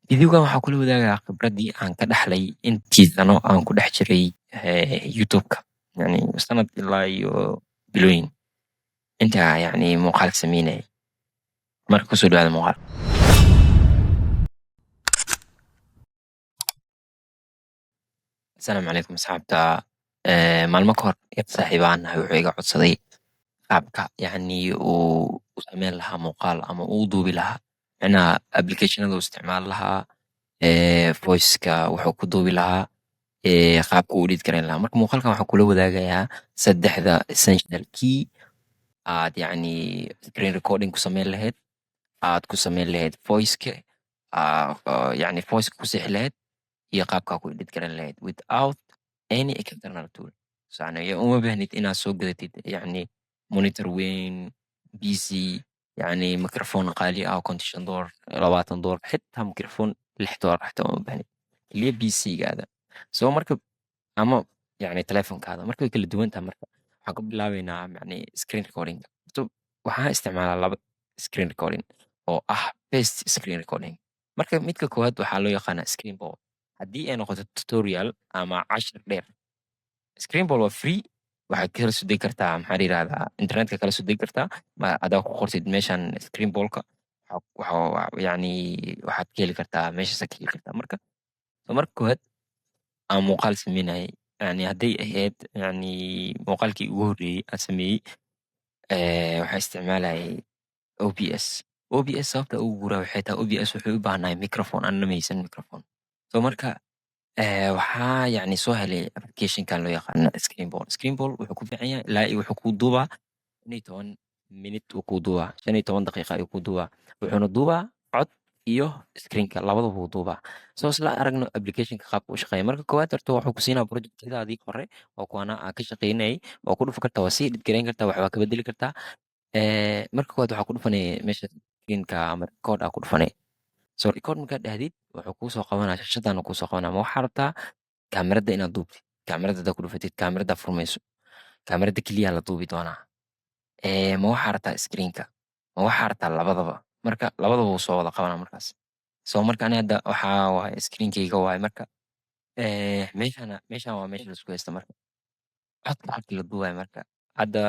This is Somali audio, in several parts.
Fiidiyowgan waxaan kula wadaagayaa khibradii aan ka dhaxlay intii sano aan ku dhex jiray YouTube-ka. Yacni sanad ilaa iyo bilooyin intaa yacni muuqaal sameynayay. Marka kusoo dhawaada muuqaal. Asalaamu calaykum asxaabta. Maalmo ka hor yar saaxiibaan nahay wuxuu iga codsaday qaabka yacni uu u sameyn lahaa muuqaal ama uu u duubi lahaa. Micnaha application-ada uu isticmaali lahaa, voice-ka wuxuu ku duubi lahaa, qaabka uu edit gareyn lahaa. Marka muuqaalkan waxaan kula wadaagayaa saddexda essential key aad yacni screen recording ku sameyn lahayd, aad ku sameyn lahayd voice-ka, yacni voice-ka ku sixi lahayd, iyo qaabka ku edit gareyn lahayd without any external tool. يعني uma baahnid inaad soo gadatid yacni monitor weyn, PC, يعني ميكروفون qaali ah oo $50 $20 xitaa microphone $6 xitaa uma baahnid. Kaliya PC-gaada. So marka ama yacni telefonkaada marka way kala duwan tahay marka. Waxaan ku bilaabeynaa yacni screen recording. Waxaan isticmaalaa laba screen recording oo ah best screen recording. Marka midka koowaad waxaa loo yaqaanaa Screenboard. Haddii ay noqoto tutorial ama cashir dheer, Screenboard waa free. waxaad kala soo degi kartaa maxaa la yidhahdaa internetka kala soo degi kartaa adaa ku qortid meeshan Screenboard-ka yacni waxaad ka heli kartaa meeshaasaa ka heli kartaa. Marka koowaad aan muuqaal sameynayay yacni hadday ahayd yacni muuqaalkii ugu horreeyay aan sameeyey, waxaan isticmaalayay OBS. OBS sababta ugu guuraa waxay tahay OBS wuxuu u baahnahay microphone anna ma haysan microphone. So marka waxaa yacni soo helay application-kan loo yaqaano Screenboard. Screenboard wuxuu ku fiican yahay ilaa iyo wuxuu kuu duubaa 15 minute wuu kuu duubaa, 15 daqiiqo ayuu kuu duubaa. Wuxuuna duubaa cod iyo screen-ka labadaba wuu duubaa. So isla aragno application-ka qaabka u shaqeeya. Marka koowaad horta wuxuu ku siinaa project-yadaadii hore oo kuwana aan ka shaqeynayay oo ku dhufan kartaa, waa sii edit gareyn kartaa, wax waa ka bedeli kartaa. Marka koowaad waxaa ku dhufanay meesha screen-ka ama record aa ku dhufanay. So record markaad dhahdid wuxuu kuu soo qabanaa shashadaan kuu soo qabanaa. Ma waxaa rabtaa kaamirada inaad duubtid. Kaamirada haddaad ku dhufatid kaamirada furmayso. Kaamirada keliya la duubi doonaa. Ma waxaa rabtaa screen-ka. Ma waxaa rabtaa labadaba. Marka labadaba wuu soo wada qabanaa markaas. So marka ani hadda waxaa waaye screen-kayga waaye marka meeshaan waa meesha la isku haysto marka. Codka halkii la duubayo marka. Hadda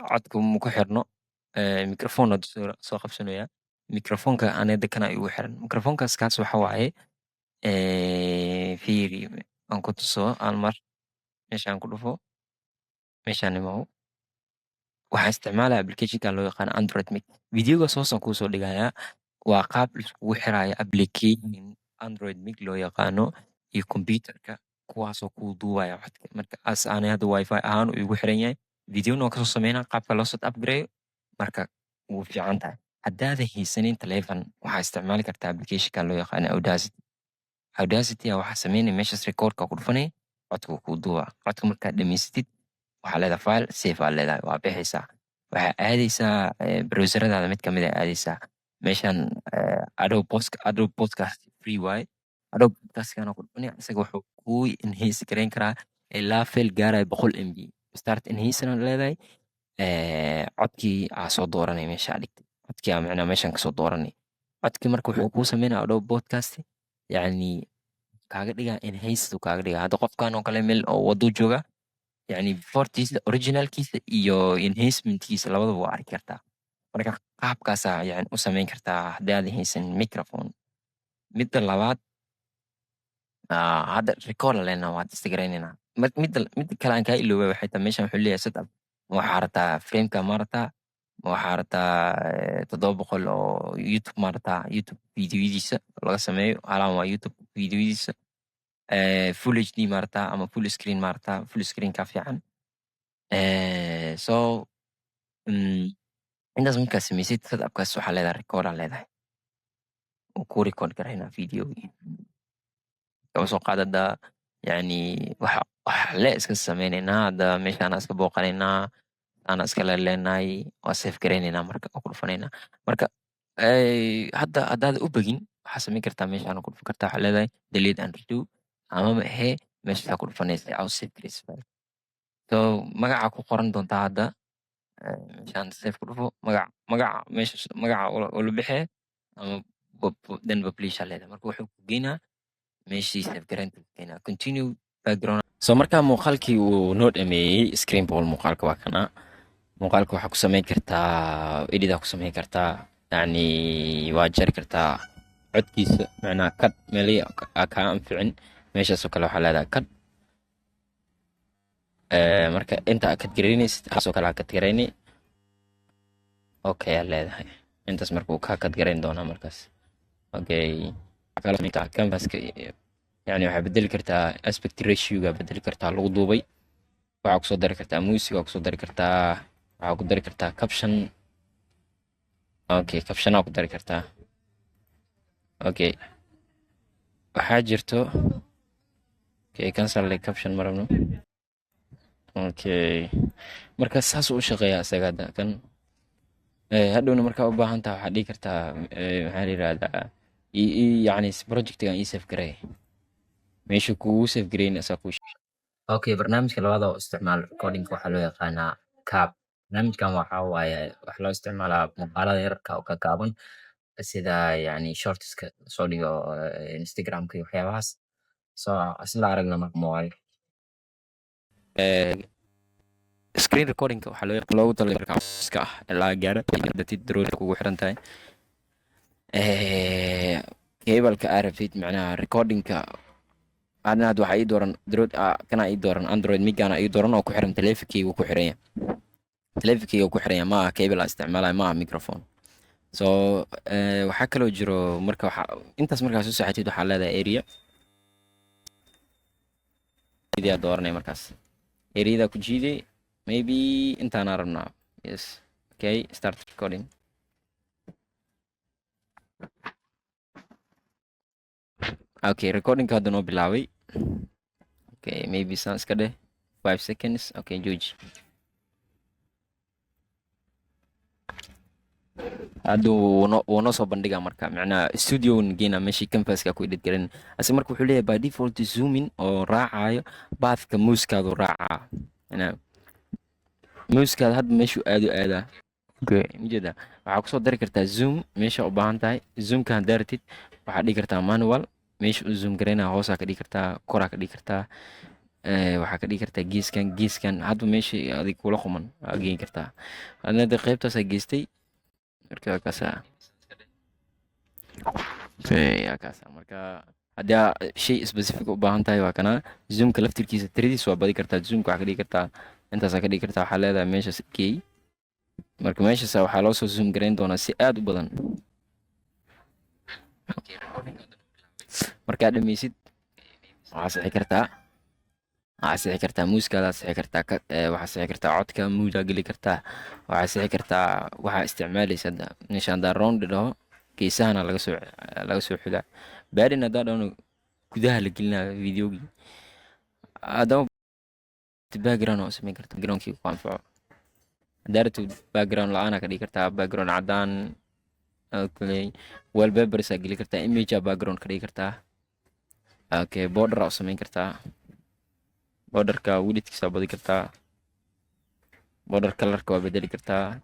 codka ma ku xirno microphone aad soo qabsanayaa. Microphone-ka ani hadda kana igu xiran. Microphone-kaas kaas waxa waaye fiiri aan ku tuso hal mar meeshaan ku dhufo meeshaan imaw. Waxaan isticmaalaa application-kan loo yaqaano Android Mic. Videogaas hoos aan kuu soo dhigayaa. Waa qaab la iskugu xiraayo application Android Mic loo yaqaano iyo computer-ka kuwaasoo kuu duubaya codka. Marka as aanay hadda Wi-Fi ahaan uu igu xiran yahay. Videona waan kasoo sameynaa qaabka loo set up gareeyo. Marka wuu fiican tahay. Haddaadan haysanin telephone waxaa isticmaali kartaa application-kan loo yaqaano Audacity. Audacity waxaa sameynaya meeshaas record-ka ku dhufanay codka wuu kuu duubaa. Codka markaad dhamaysatid waxaa leedahay file save aa leedahay waa bixaysaa. Waxaa aadaysaa browseradaada mid kamid ah aadaysaa. Meeshaan Adobe Podcast free waaye. Adobe Podcast-kana ku dhufanay isaga wuxuu kuu enhance gareyn karaa ilaa file gaaraya 100 MB. Start enhance-na leedahay. Codkii aa soo dooranay meesha dhigtay. Codkii aa macnaa meeshaan kasoo dooranay. Codkii marka wuxuu kuu sameynaa Adobe Podcast yacni kaaga dhigaa enhance kaaga dhigaa. Hadda qofkan oo kale meel oo waddo jooga yacni beforetiisa originalkiisa iyo enhancement-kiisa labadaba waa arki kartaa. Marka qaabkaasaa yacni u sameyn kartaa haddii aadan haysan microphone. Midda labaad hadda record aa leenahay waa test gareynaynaa. Midda kale aan kaa iloobay waxay tahay meeshaan wuxuu leeyahay setup. Ma waxaa rabtaa frame-ka ma rabtaa. Ma waxaa rabtaa 700 oo YouTube ma rabtaa. YouTube videoyadiisa laga sameeyo halaan waa YouTube videoyadiisa. Full HD ma rabtaa ama full screen ma rabtaa. Full screen-ka fiican. So intaas markaad samaysid setup-kaas waxaa leedahay record aa leedahay. Wuu kuu record gareynaa videogii. Kaba soo qaad hadda yacni wax le iska sameynaynaa hadda meeshaan iska booqanaynaa ana iska leenahay waa save gareynaynaa marka ku dhufanaynaa. Marka hadda haddaad u bagin waxaa sameyn kartaa meeshaan ku dhufan kartaa waxaa leedahay delete and redo ama meesha ku dhufanaysa au save gareysa. So magaca ku qoran doontaa hadda meeshaan save ku dhufo magaca meesha magaca oo la bixee ama then publish aa leedahay marka wuxuu ku geynaa meeshii save garaynta ku geynaa continue background so markaa muuqaalkii uu noo dhameeyey screen ball muuqaalka waa kana muuqaalka waxaa ku samayn kartaa edidaa ku samayn kartaa yacni waa jari kartaa codkiisa macnaha kad meelihii kaa anficin meeshaasoo kale waxaa leedahay kad marka inta aad kad garaynaysid kaasoo kale aad kad garayni okay aad leedahay intaas marka uu kaa kad garayn doonaa markaas okay canvaska yani waxaa bedeli kartaa aspect ratioga bedeli kartaa lagu duubay waxaa kusoo dari kartaa music waa kusoo dari kartaa waxaa ku dari kartaa caption okay captionaa ku dari kartaa okay waxaa jirto okay cancel like caption marabno okay marka saas uu shaqeeyaa isaga hadda kan hadhowna markaa u baahan taha waxaa dhihi kartaa maxaa la yirahdaa yani projectigan ii save garay meesha kugu save garayn asaa ku okay barnaamijka labaad oo isticmaal recording waxaa loo yaqaanaa cap barnaamijkan waxaa waaye wax loo isticmaalaa muuqaalada yararka oo ka gaaban sida yani shortska soo dhigo instagramka iyo waxyaabahaas soo isla aragna marka muuqaalka screen recordingka waxaa loogu talay marka iska ah ilaa gaara datid daruurta kugu xiran tahay cableka arafid macnaha recordingka adnaad waxaa ii dooran daruud kana ii dooran android migana ii dooran oo ku xiran taleefankeyga ku xiranya taleefankeyga ku xiranya ma aha cable aan isticmaalaya ma aha microphone so waxaa kaloo jiro marka waxaa intaas markaas u saxatid waxaa leedahay area area dooranay markaas areada ku jiiday maybe intaana rabnaa yes okay start recording okay recordingka hadda noo bilaabay okay maybe saan iska dheh 5 seconds okay jooji hadda wuu noo soo bandhigaa marka macnaha studio geena meeshii canvaska ku edit garan ase marka wuxuu leeyahay by default zooming oo raacayo baathka muuskaadu raacaa muuskaada hadda meeshuu aadaa okay ujeeda waxaa kusoo dari kartaa zoom meesha u baahan tahay zoomka haddaa ratid waxaa dhigi kartaa manual meesha u zoom garaynaa hoosaa ka dhigi kartaa koraa ka dhigi kartaa waxaa ka dhigi kartaa geeskan hadba meesha adig kula quman waa geyn kartaa adnada qaybtaasaa geystay marka kaasa marka haddii shay specific u baahan tahay waa kana zoomka laftirkiisa tiradiis waa badi kartaa zoomka waxaa ka dhigi kartaa intaasaa ka dhigi kartaa waxaa leedahay meeshaas geey marka meeshaas waxaa loo soo zoom garayn doonaa si aad u badan markaa dhammaysid waxaa sixi kartaa muuskaadaa sixi kartaa waxaa sixi kartaa codka muudaa geli kartaa waxaa sixi kartaa waxaa isticmaalaysa hadda meesha haddaa round dhaho geesahana laga soo xudaa baarin haddaa dhahno gudaha la gelinaa videogii haddaba background oo samayn karta backgroundkii ku anfaco haddaa ratid background la-aanaa ka dhigi kartaa background caddaan okay wallpapersaa geli kartaa imagea background ka dhigi kartaa okay border aa u samayn kartaa borderka widthkiisa badi kartaa border colorka waa bedeli kartaa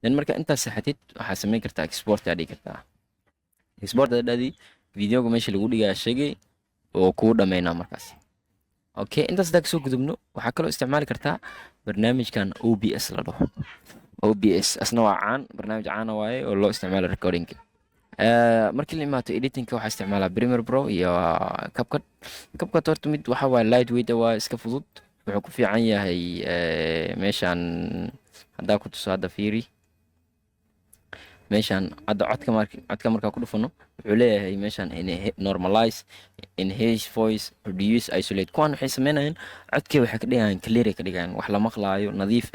then marka intaas saxatid waxaa samayn kartaa export aa dhigi kartaa export adhadi videoga meesha lagu dhigaa sheegay oo kuu dhameynaa markaas okay intaas hadaa kasoo gudubno waxaa kaloo isticmaali kartaa barnaamijkan OBS la dhaho OBS asna waa caan barnaamij caana waaye oo loo isticmaalo recordingka markii la imaato editingka waxaa isticmaalaa Premiere Pro iyo CapCut horta mid waxa waaye lightweight waa iska fudud wuxuu ku fiican yahay meeshaan haddaa ku tuso hadda fiiri meeshaan hadda codka markaa ku dhufano wuxuu leeyahay meeshaan normalize enhance voice reduce isolate kuwaan waxay sameynayaan codkii waxay ka dhigayaan clear ka dhigayaan wax la maqlaayo nadiif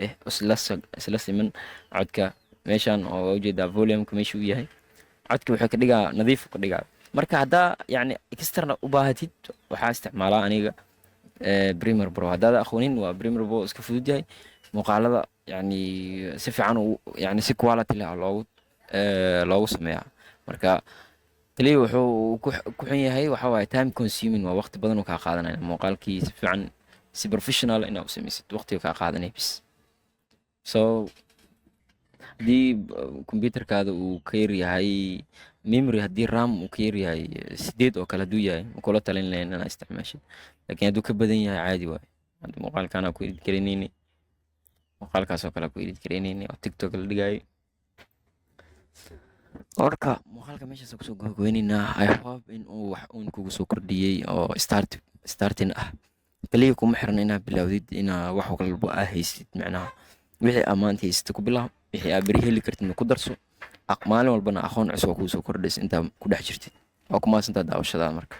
isla siman codka meeshaan oo ujeedaa volumeka meesha uu yahay codka waxay ka dhigaa nadiif ka dhigaa marka haddaa yani externa u baahatid waxaa isticmaalaa aniga Premiere Pro haddaad aqoonin waa Premiere Pro iska fudud yahay muuqaalada yani si fiican yani si quality leh loogu sameeyaa marka kaliya wuxuu ku xun yahay waxa waaye time consuming waa waqti badan oo kaa qaadanaya muuqaalkii si fiican si professional inaad u samaysid waqtiga kaa qaadanaya bis so haddii computerkaada uu ka yar yahay memory haddii ram uu ka yar yahay 8 oo kale hadduu yahay ma kula talin lahayn inaad isticmaashid, laakiin hadduu ka badan yahay caadi waaye. Hadda muuqaalkaan aan ku edit garaynayni, muuqaalkaas oo kale aan ku edit garaynayni oo TikTok la dhigayay. Marka muuqaalka meeshaas aan kusoo gabagabeynaynaa. I hope in uu wax uun kugu soo kordhiyey oo starting ah. Kaliya kuma xiran inaad bilowdid inaa wax walba aa haysid, macnaha wixii aad maanta haysatid ku bilaab, wixii aad beri heli kartidna ku darso. Maalin walbana aqoon cusub oo kugu soo kordhaysa intaa ku dhex jirtid. Waa ku mahadsantahay daawashadaada marka.